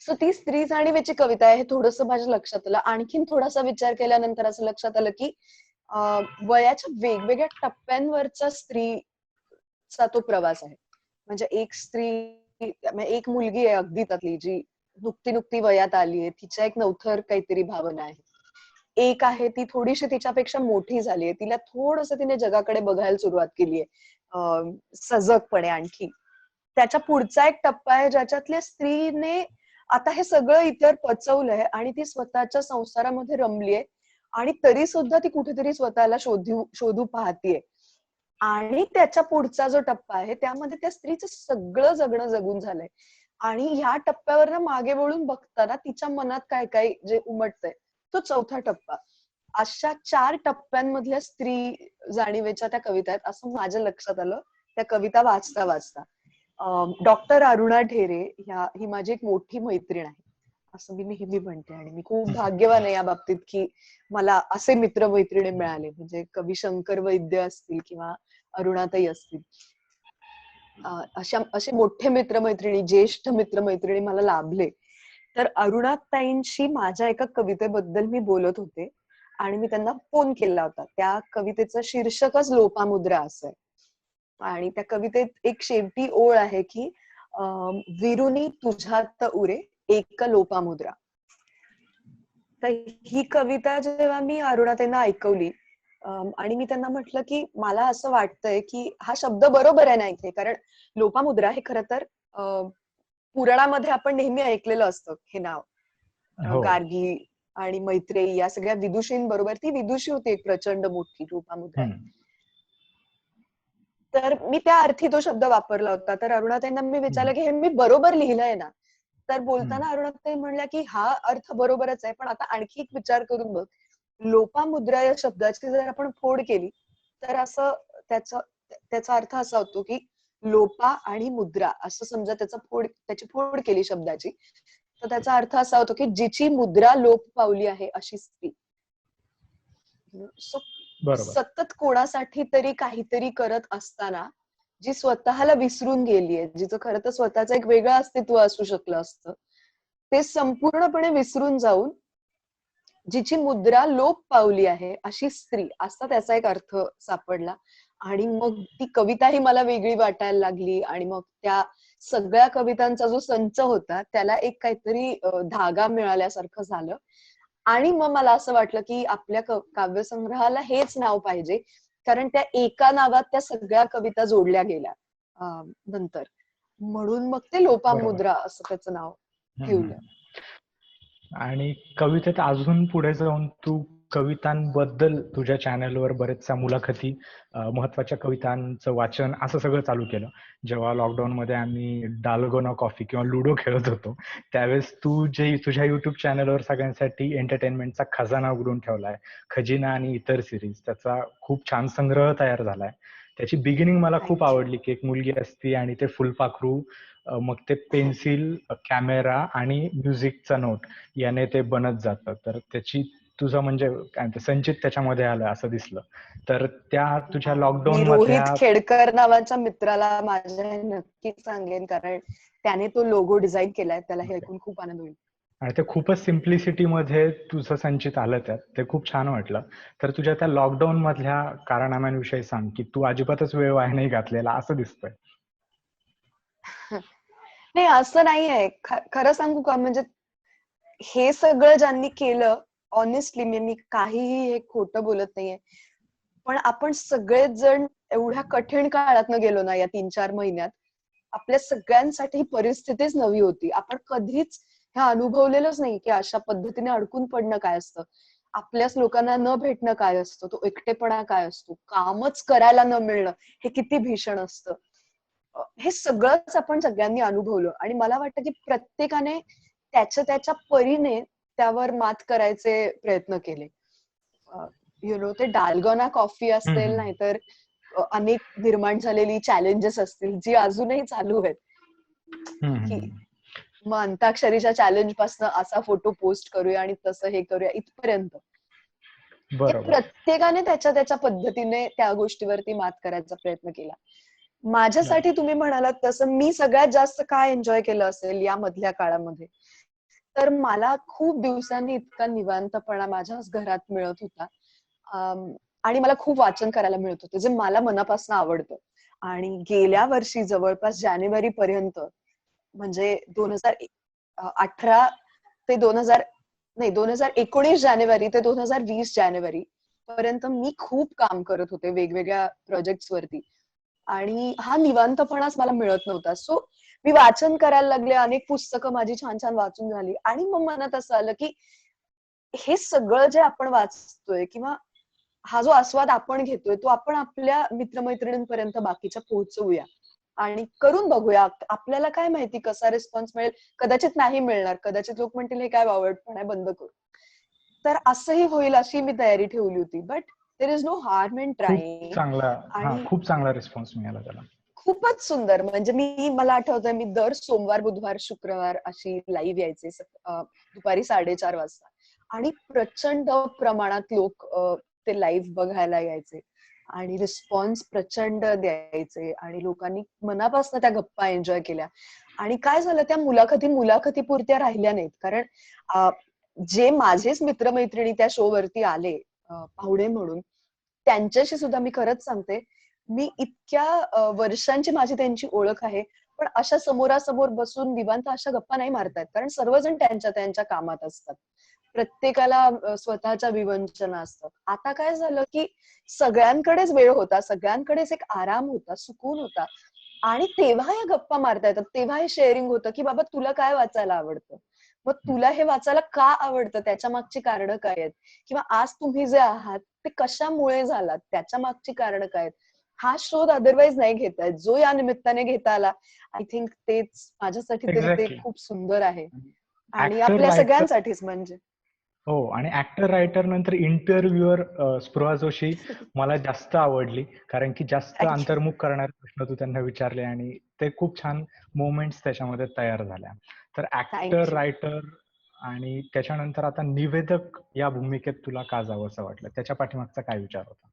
[SPEAKER 2] सो ती स्त्री जाणीवेची कविता आहे हे थोडंसं माझ्या लक्षात आलं. आणखीन थोडासा विचार केल्यानंतर असं लक्षात आलं की वयाच्या वेगवेगळ्या टप्प्यांवरचा स्त्रीचा तो प्रवास आहे. म्हणजे एक स्त्री, म्हणजे एक मुलगी आहे अगदी त्यातली जी नुकती नुकती वयात आलीये, तिच्या एक नवथर काहीतरी भावना आहे. एक आहे ती थोडीशी तिच्यापेक्षा मोठी झालीये, तिला थोडंसं तिने जगाकडे बघायला सुरुवात केलीये सजगपणे आणखी. त्याच्या पुढचा एक टप्पा आहे ज्याच्यातल्या स्त्रीने आता हे सगळं इतर पचवलंय आणि ती स्वतःच्या संसारामध्ये रमलीये आणि तरी सुद्धा ती कुठेतरी स्वतःला शोधू पाहतीये. आणि त्याच्या पुढचा जो टप्पा आहे त्यामध्ये त्या स्त्रीचं सगळं जगणं जगून झालंय आणि ह्या टप्प्यावर ना मागे वळून बघताना तिच्या मनात काय काय जे उमटतंय तो चौथा टप्पा. अशा 4 टप्प्यांमधल्या स्त्री जाणीवेच्या त्या कविता आहेत असं माझ्या लक्षात आलं त्या कविता वाचता वाचता. डॉक्टर अरुणा ढेरे ही माझी एक मोठी मैत्रीण आहे असं मी नेहमी म्हणते आणि मी खूप भाग्यवान आहे या बाबतीत की मला असे मित्र मैत्रिणी मिळाले. म्हणजे कवी शंकर वैद्य असतील किंवा अरुणाताई असतील, असे मोठे मित्रमैत्रिणी, ज्येष्ठ मित्रमैत्रिणी मला लाभले. तर अरुणाताईंशी माझ्या एका कवितेबद्दल मी बोलत होते आणि मी त्यांना फोन केला होता. त्या कवितेचं शीर्षकच लोपामुद्रा असं आहे. आणि त्या कवितेत एक शेवटी ओळ आहे की विरुनी तुझ्यात उरे एक लोपामुद्रा. तर ही कविता जेव्हा मी अरुणाताईंना ऐकवली आणि मी त्यांना म्हटलं की मला असं वाटतंय की हा शब्द बरोबर आहे ना इथे, कारण लोपामुद्रा हे खरं तर पुराणामध्ये आपण नेहमी ऐकलेलं असतं हे नाव.
[SPEAKER 1] हो.
[SPEAKER 2] गार्गी आणि मैत्रेयी या सगळ्या विदुषींबरोबर ती विदुषी होती एक प्रचंड मोठी लोपामुद्रा. तर मी त्या अर्थी तो शब्द वापरला होता. तर अरुणाताईंना मी विचारलं की हे मी बरोबर लिहिलंय ना? तर बोलताना अरुणाताई म्हणल्या की हा अर्थ बरोबरच आहे, पण आता आणखी एक विचार करून बघ. लोपामुद्रा या शब्दाची जर आपण फोड केली तर असं त्याचा अर्थ असा होतो की लोपा आणि मुद्रा असं समजा त्याची फोड केली शब्दाची, तर त्याचा अर्थ असा होतो की जिची मुद्रा लोप पावली आहे अशी स्त्री. सतत कोणासाठी तरी काहीतरी करत असताना जी स्वतःला विसरून गेलीये, जिचं खरं तर स्वतःचं एक वेगळं अस्तित्व असू शकलं असतं, ते संपूर्णपणे विसरून जाऊन जिची मुद्रा लोप पावली आहे अशी स्त्री, असा त्याचा एक अर्थ सापडला. आणि मग ती कविताही मला वेगळी वाटायला लागली आणि मग त्या सगळ्या कवितांचा जो संच होता त्याला एक काहीतरी धागा मिळाल्यासारखं झालं. आणि मग मला असं वाटलं की आपल्या काव्यसंग्रहाला हेच नाव पाहिजे, कारण त्या एका नावात त्या सगळ्या कविता जोडल्या गेल्या नंतर. म्हणून मग ते लोपामुद्रा असं त्याचं नाव ठेवलं.
[SPEAKER 1] आणि कवितेत अजून पुढे जाऊन तू कवितांबद्दल तुझ्या चॅनलवर बरेचशा मुलाखती, महत्वाच्या कवितांचं वाचन असं सगळं चालू केलं. जेव्हा लॉकडाऊनमध्ये आम्ही डाल्गोना कॉफी किंवा लुडो खेळत होतो, त्यावेळेस तू जे तुझ्या युट्यूब चॅनलवर सगळ्यांसाठी एंटरटेनमेंटचा खजाना उघडून ठेवलाय, खजिना आणि इतर सिरीज, त्याचा खूप छान संग्रह तयार झालाय. त्याची बिगिनिंग मला खूप आवडली की एक मुलगी असती आणि ते फुलपाखरू, मग ते पेन्सिल, कॅमेरा आणि म्युझिकचा नोट याने ते बनत जातं. तर त्याची तुझं म्हणजे काय म्हणते संचित त्याच्यामध्ये आलं असं दिसलं. तर त्या तुझ्या लॉकडाऊन
[SPEAKER 2] रोहित
[SPEAKER 1] मधल्या
[SPEAKER 2] खेडकर नावाच्या मित्राला माझ्या नक्कीच सांगेन, कारण त्याने तो लोगो डिझाईन केलाय. त्याला हे ऐकून खूप आनंद होईल.
[SPEAKER 1] आणि ते खूपच सिम्प्लिसिटी मध्ये तुझं संचित आलं त्यात, ते खूप छान वाटलं. तर तुझ्या त्या लॉकडाऊन मधल्या कारनाम्यांविषयी सांग की तू अजिबातच वेळ वाया नाही घातलेला असं दिसतंय.
[SPEAKER 2] नाही असं नाही आहे. खरं सांगू का, म्हणजे हे सगळं ज्यांनी केलं, ऑनेस्टली मी काहीही हे खोटं बोलत नाहीये, पण आपण सगळेच जण एवढ्या कठीण काळातनं गेलो ना या 3-4 महिन्यात. आपल्या सगळ्यांसाठी परिस्थितीच नवी होती. आपण कधीच हे अनुभवलेलंच नाही की अशा पद्धतीने अडकून पडणं काय असतं, आपल्याच लोकांना न भेटणं काय असतं, तो एकटेपणा काय असतो, कामच करायला न मिळणं हे किती भीषण असतं. हे सगळंच आपण सगळ्यांनी अनुभवलं आणि मला वाटतं की प्रत्येकाने त्याच्या परीने त्यावर मात करायचे प्रयत्न केले. ते डाल्गोना कॉफी असेल, नाहीतर अनेक निर्माण झालेली चॅलेंजेस असतील जी अजूनही चालू आहेत, की मग अंताक्षरीच्या चॅलेंज पासून असा फोटो पोस्ट करूया आणि तसं हे करूया इथपर्यंत. प्रत्येकाने त्याच्या पद्धतीने त्या गोष्टीवरती मात करायचा प्रयत्न केला. माझ्यासाठी तुम्ही म्हणालात तसं मी सगळ्यात जास्त काय एन्जॉय केलं असेल या मधल्या काळामध्ये, तर मला खूप दिवसांनी इतका निवांतपणा माझ्याच घरात मिळत होता आणि मला खूप वाचन करायला मिळत होतं, जे मला मनापासून आवडतं. आणि गेल्या वर्षी जवळपास जानेवारी पर्यंत, म्हणजे 2018 ते 2019 जानेवारी ते 2020 जानेवारी पर्यंत मी खूप काम करत होते वेगवेगळ्या प्रोजेक्ट्स वरती आणि हा निवांतपणाच मला मिळत नव्हता. सो मी वाचन करायला लागले, अनेक पुस्तकं माझी छान छान वाचून झाली आणि मग मनात असं आलं की हे सगळं जे आपण वाचतोय किंवा हा जो आस्वाद आपण घेतोय तो आपण आपल्या मित्रमैत्रिणींपर्यंत बाकीच्या पोहोचवूया आणि करून बघूया. आपल्याला काय माहिती कसा रिस्पॉन्स मिळेल, कदाचित नाही मिळणार, कदाचित लोक म्हणतील हे काय वावडपण आहे, बंद करू. तर असंही होईल अशी मी तयारी ठेवली होती. But there is no harm in trying. आणि
[SPEAKER 1] खूप चांगला रिस्पॉन्स मिळाला त्याला.
[SPEAKER 2] खूपच सुंदर. म्हणजे मला आठवतंय मी दर सोमवार, बुधवार, शुक्रवार अशी लाईव्ह यायचे दुपारी 4:30 वाजता आणि प्रचंड प्रमाणात लोक ते लाईव्ह बघायला यायचे आणि रिस्पॉन्स प्रचंड द्यायचे आणि लोकांनी मनापासून त्या गप्पा एन्जॉय केल्या. आणि काय झालं, त्या मुलाखती पुरत्या राहिल्या नाहीत, कारण जे माझेच मित्रमैत्रिणी त्या शो वरती आले पाहुणे म्हणून, त्यांच्याशी सुद्धा मी खरंच सांगते मी इतक्या वर्षांची माझी त्यांची ओळख आहे, पण अशा समोरासमोर बसून निवांत अशा गप्पा नाही मारतायत, कारण सर्वजण त्यांच्या त्यांच्या कामात असतात. प्रत्येकाला स्वतःच्या विवंचना असतात. आता काय झालं की सगळ्यांकडेच वेळ होता, सगळ्यांकडेच एक आराम होता, सुकून होता, आणि तेव्हा या गप्पा मारता येतात, तेव्हा हे शेअरिंग होतं की बाबा तुला काय वाचायला आवडतं, मग तुला हे वाचायला का आवडतं, त्याच्या मागची कारणं काय आहेत, किंवा आज तुम्ही जे आहात ते कशामुळे झालात, त्याच्या मागची कारणं काय आहेत, हा शोध अदरवाईज नाही घेता येत. जो या निमित्ताने घेता आला, आय थिंक तेच माझ्यासाठी तरी ते
[SPEAKER 1] एक्झॅक्टली.
[SPEAKER 2] खूप सुंदर आहे, आणि
[SPEAKER 1] ऍक्टर
[SPEAKER 2] आपल्या
[SPEAKER 1] रायटर
[SPEAKER 2] सगळ्यांसाठीच म्हणजे.
[SPEAKER 1] हो, आणि ऍक्टर रायटर नंतर इंटरव्ह्युअर स्पृहा जोशी मला जास्त आवडली, कारण की जास्त
[SPEAKER 2] थँक्यू.
[SPEAKER 1] अंतर्मुख करणारे प्रश्न तू त्यांना विचारले आणि ते खूप छान मोमेंट्स त्याच्यामध्ये तयार झाल्या. तर ऍक्टर
[SPEAKER 2] थँक्यू.
[SPEAKER 1] रायटर आणि त्याच्यानंतर आता निवेदक या भूमिकेत तुला का जावंसं वाटलं, त्याच्या पाठीमागचा काय विचार होता?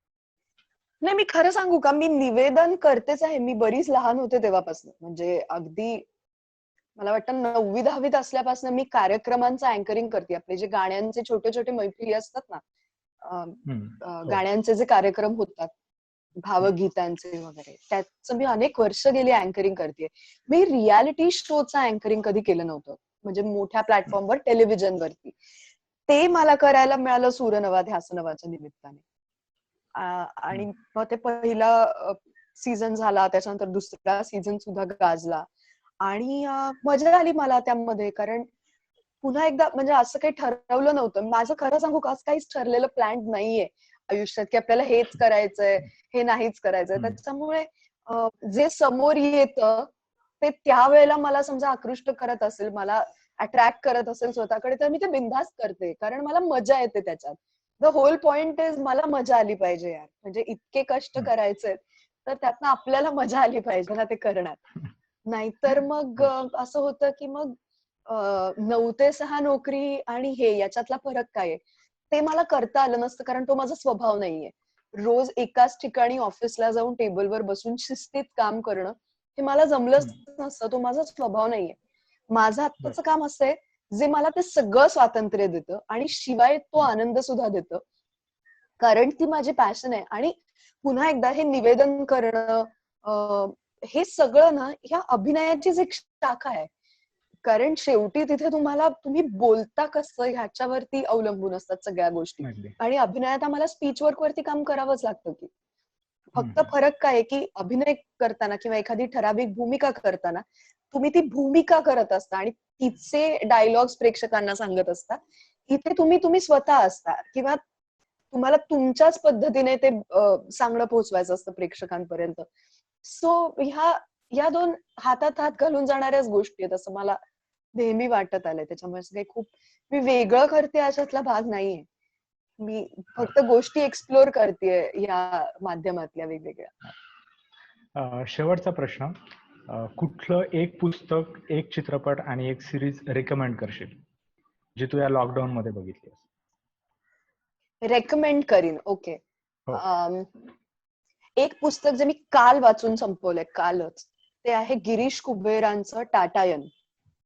[SPEAKER 2] नाही, मी खरं सांगू का, मी निवेदन करतेच आहे. मी बरीच लहान होते तेव्हापासून, म्हणजे अगदी मला वाटतं 9वी-10वीत असल्यापासून मी कार्यक्रमांचं अँकरिंग करते. आपले जे गाण्यांचे छोटे छोटे मैफिली असतात ना, अ,
[SPEAKER 1] हो.
[SPEAKER 2] गाण्यांचे जे कार्यक्रम होतात,
[SPEAKER 1] हम्म,
[SPEAKER 2] भावगीतांचे वगैरे, त्याचं मी अनेक वर्ष गेली अँकरिंग करते. मी रियालिटी शोचं अँकरिंग कधी केलं नव्हतं, म्हणजे मोठ्या
[SPEAKER 1] हम्म,
[SPEAKER 2] प्लॅटफॉर्मवर टेलिव्हिजनवरती. ते मला करायला मिळालं सूर नवा ध्यास नवाच्या निमित्ताने. आणि
[SPEAKER 1] हम्म,
[SPEAKER 2] मग ते पहिला सीझन झाला, त्याच्यानंतर दुसरा सीझन सुद्धा गाजला, आणि मजा आली मला त्यामध्ये, कारण पुन्हा एकदा म्हणजे असं काही ठरवलं नव्हतं. माझं खरं सांगू का, असं काहीच ठरलेलं प्लॅन नाहीये आयुष्यात की आपल्याला हेच करायचंय, हे नाहीच करायचंय.
[SPEAKER 1] हम्म,
[SPEAKER 2] त्याच्यामुळे जे समोर येतं ते त्यावेळेला मला समजा आकृष्ट करत असेल, मला अट्रॅक्ट करत असेल स्वतःकडे, तर मी ते बिनधास्त करते, कारण मला मजा येते त्याच्यात. द होल पॉइंट इज मला मजा आली पाहिजे यार, म्हणजे इतके कष्ट
[SPEAKER 1] हम्म.
[SPEAKER 2] करायचे, तर त्यातनं आपल्याला मजा आली पाहिजे ना ते करण्यात. नाहीतर मग
[SPEAKER 1] हो.
[SPEAKER 2] असं होतं की मग 9 ते 6 नोकरी आणि हे याच्यातला फरक काय आहे, ते मला करता आलं नसतं, कारण तो माझा स्वभाव नाहीये. रोज एकाच ठिकाणी ऑफिसला जाऊन टेबलवर बसून शिस्तीत काम करणं, हे मला जमलंच
[SPEAKER 1] हम्म,
[SPEAKER 2] नसतं. तो माझा स्वभाव नाहीये. माझं
[SPEAKER 1] बर.
[SPEAKER 2] आत्ताचं काम असं आहे, जे मला ते सगळं स्वातंत्र्य देतं आणि शिवाय तो
[SPEAKER 1] हम्म,
[SPEAKER 2] आनंद सुद्धा देतं. कारण ती माझी पॅशन आहे, आणि पुन्हा एकदा हे निवेदन करणं, हे सगळं ना ह्या अभिनयाचीच एक शाखा आहे. कारण शेवटी तिथे तुम्ही बोलता कसं ह्याच्यावरती अवलंबून असतात सगळ्या गोष्टी.
[SPEAKER 1] अगदी.
[SPEAKER 2] आणि अभिनयात आम्हाला स्पीच वर्क वरती काम करावंच लागतं की.
[SPEAKER 1] हम्म,
[SPEAKER 2] फक्त फरक काय आहे की अभिनय करताना किंवा एखादी ठराविक भूमिका करताना तुम्ही ती भूमिका करत असता आणि तिचे डायलॉग्स प्रेक्षकांना सांगत असता. इथे तुम्ही तुम्ही स्वतः असता, किंवा तुम्हाला तुमच्याच पद्धतीने ते सांगणं पोहोचवायचं असतं प्रेक्षकांपर्यंत. सो या दोन हातात हात घालून जाणाऱ्याच गोष्टी आहेत, असं मला नेहमी वाटत आलंय. त्याच्यामुळे असं काही खूप मी वेगळं करते अशातला भाग नाहीये. मी
[SPEAKER 1] बर.
[SPEAKER 2] फक्त गोष्टी एक्सप्लोर करतेय या माध्यमातल्या वेगवेगळ्या.
[SPEAKER 1] शेवटचा प्रश्न, कुठलं एक पुस्तक, एक चित्रपट आणि एक सिरीज रेकमेंड करशील जी तू या लॉकडाऊन मध्ये बघितली?
[SPEAKER 2] रेकमेंड करीन, ओके.
[SPEAKER 1] हो.
[SPEAKER 2] एक पुस्तक जे मी काल वाचून संपवलंय, कालच, ते आहे गिरीश कुबेरांचं टाटायन,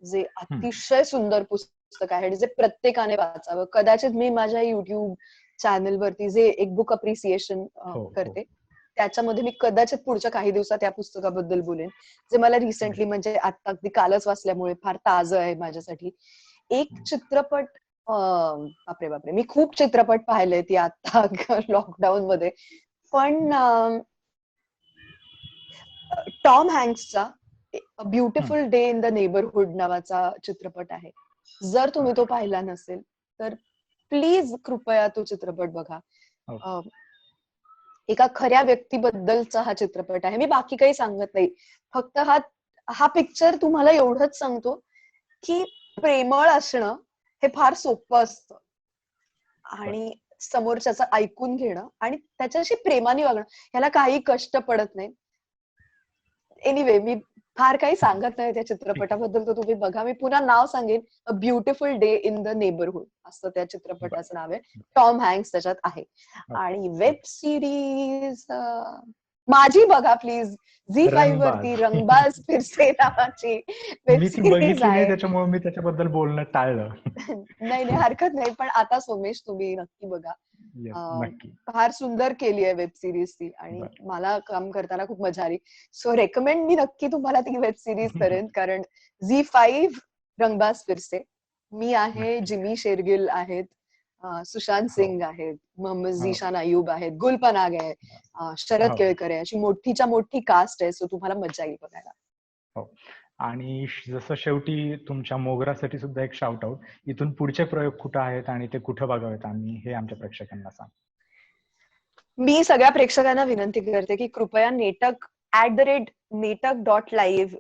[SPEAKER 2] जे
[SPEAKER 1] हम्म,
[SPEAKER 2] अतिशय सुंदर पुस्तक आहे आणि जे प्रत्येकाने वाचावं. कदाचित मी माझ्या युट्यूब चॅनलवरती जे एक बुक अप्रिसिएशन
[SPEAKER 1] हो. हो.
[SPEAKER 2] करते, त्याच्यामध्ये मी कदाचित पुढच्या काही दिवसात या पुस्तकाबद्दल बोलेन, जे मला रिसेंटली म्हणजे आता अगदी कालच वाचल्यामुळे फार ताजं आहे माझ्यासाठी. एक चित्रपट, बापरे बापरे, मी खूप चित्रपट पाहिले ती आता लॉकडाऊन मध्ये, पण टॉम हँक्सचा
[SPEAKER 1] हम्म,
[SPEAKER 2] beautiful day in the neighbourhood नावाचा चित्रपट आहे. जर तुम्ही तो पाहिला नसेल तर प्लीज कृपया तो चित्रपट बघा.
[SPEAKER 1] हो.
[SPEAKER 2] अ, एका खऱ्या व्यक्तीबद्दलचा हा चित्रपट आहे. मी बाकी काही सांगत नाही. फक्त हा हा पिक्चर तुम्हाला एवढंच सांगतो की प्रेमळ असणं हे फार सोपं असतं,
[SPEAKER 1] बर.
[SPEAKER 2] आणि समोरच्याचं ऐकून घेणं आणि त्याच्याशी प्रेमाने वागणं, ह्याला काही कष्ट पडत नाही. एनिवे, मी फार काही सांगत नाही त्या
[SPEAKER 1] ठीक आहे.
[SPEAKER 2] चित्रपटाबद्दल, तर तुम्ही बघा. मी पुन्हा नाव सांगेन, a beautiful day in the neighbourhood असं त्या
[SPEAKER 1] बर.
[SPEAKER 2] चित्रपटाचं नाव आहे. टॉम हँक्स त्याच्यात आहे.
[SPEAKER 1] ओके.
[SPEAKER 2] आणि वेब सिरीज माझी बघा प्लीज, झी5
[SPEAKER 1] रंगबाज.
[SPEAKER 2] वरती रंगबाज फिरसे नावाची वेब
[SPEAKER 1] मी ती
[SPEAKER 2] सिरीज
[SPEAKER 1] बघितली नाही,
[SPEAKER 2] आहे.
[SPEAKER 1] त्याच्यामुळे मी त्याच्याबद्दल बोलणं टाळलं.
[SPEAKER 2] नाही नाही, हरकत नाही, पण आता सोमेश तुम्ही नक्की बघा.
[SPEAKER 1] येस, नक्की.
[SPEAKER 2] फार सुंदर केली आहे वेब सिरीज ती आणि
[SPEAKER 1] बरं.
[SPEAKER 2] मला काम करताना खूप मजा आली. सो रेकमेंड मी नक्की तुम्हाला ती वेब सिरीज करेन, कारण झी5 रंगबाज फिरसे. मी आहे,
[SPEAKER 1] नक्की.
[SPEAKER 2] जिमी शेरगिल आहेत, सुशांत
[SPEAKER 1] हो,
[SPEAKER 2] सिंग आहेत, मोहम्मद
[SPEAKER 1] हो,
[SPEAKER 2] झीशान अय्यूब आहेत, गुलपनाग आहे, शरद
[SPEAKER 1] हो,
[SPEAKER 2] केळकर आहे, अशी मोठीच्या मोठी कास्ट आहे. सो तुम्हाला मजा येईल बघायला.
[SPEAKER 1] हो. आणि जसं शेवटी तुमच्या मोगरासाठी सुद्धा एक शाउट आउट. इथून पुढचे प्रयोग कुठे आहेत आणि ते कुठे बघावेत आम्ही हे आमच्या प्रेक्षकांना सांग.
[SPEAKER 2] मी सगळ्या प्रेक्षकांना विनंती करते की कृपया नेटक @नेटक.live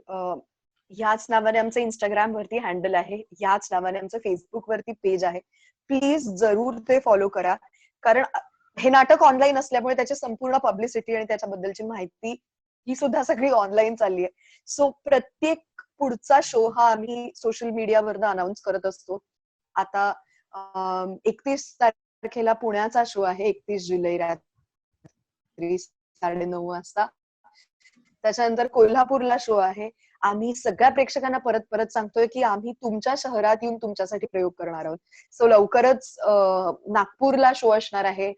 [SPEAKER 2] ह्याच नावाने आमचं इंस्टाग्राम वरती हँडल आहे, ह्याच नावाने आमचं फेसबुक वरती पेज आहे. प्लीज जरूर ते फॉलो करा, कारण हे नाटक ऑनलाईन असल्यामुळे त्याची संपूर्ण पब्लिसिटी आणि त्याच्याबद्दलची माहिती ही सुद्धा सगळी ऑनलाईन चालली आहे. सो प्रत्येक पुढचा शो हा आम्ही सोशल मीडियावरनं अनाऊन्स करत असतो. आता 31 तारखेला पुण्याचा शो आहे, 31 जुलै रात्री 9:30 वाजता. त्याच्यानंतर कोल्हापूरला शो आहे. आम्ही सगळ्या प्रेक्षकांना परत परत सांगतोय की आम्ही तुमच्या शहरात येऊन तुमच्यासाठी प्रयोग करणार आहोत. सो लवकरच नागपूरला शो असणार आहे.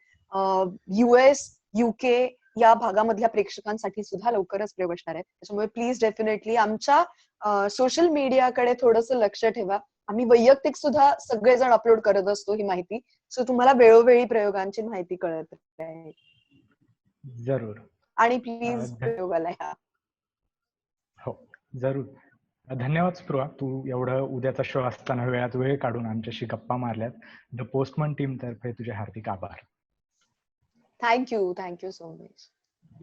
[SPEAKER 2] US, UK या भागामधल्या प्रेक्षकांसाठी सुद्धा लवकरच प्रयोग असणार आहे. त्याच्यामुळे प्लीज डेफिनेटली आमच्या सोशल मीडियाकडे थोडंसं लक्ष ठेवा. आम्ही वैयक्तिक सुद्धा सगळेजण अपलोड करत असतो ही माहिती. सो तुम्हाला वेळोवेळी प्रयोगांची माहिती कळत राहील.
[SPEAKER 1] जरूर.
[SPEAKER 2] आणि
[SPEAKER 1] अ,
[SPEAKER 2] प्लीज
[SPEAKER 1] ध
[SPEAKER 2] प्रयोगाला या.
[SPEAKER 1] हो, जरूर. धन्यवाद स्पृहा. तू एवढं उद्याचा शो असताना वेळात वेळ काढून आमच्याशी गप्पा मारल्यात. द पोस्टमन टीमतर्फे तुझे हार्दिक आभार.
[SPEAKER 2] Thank you so much.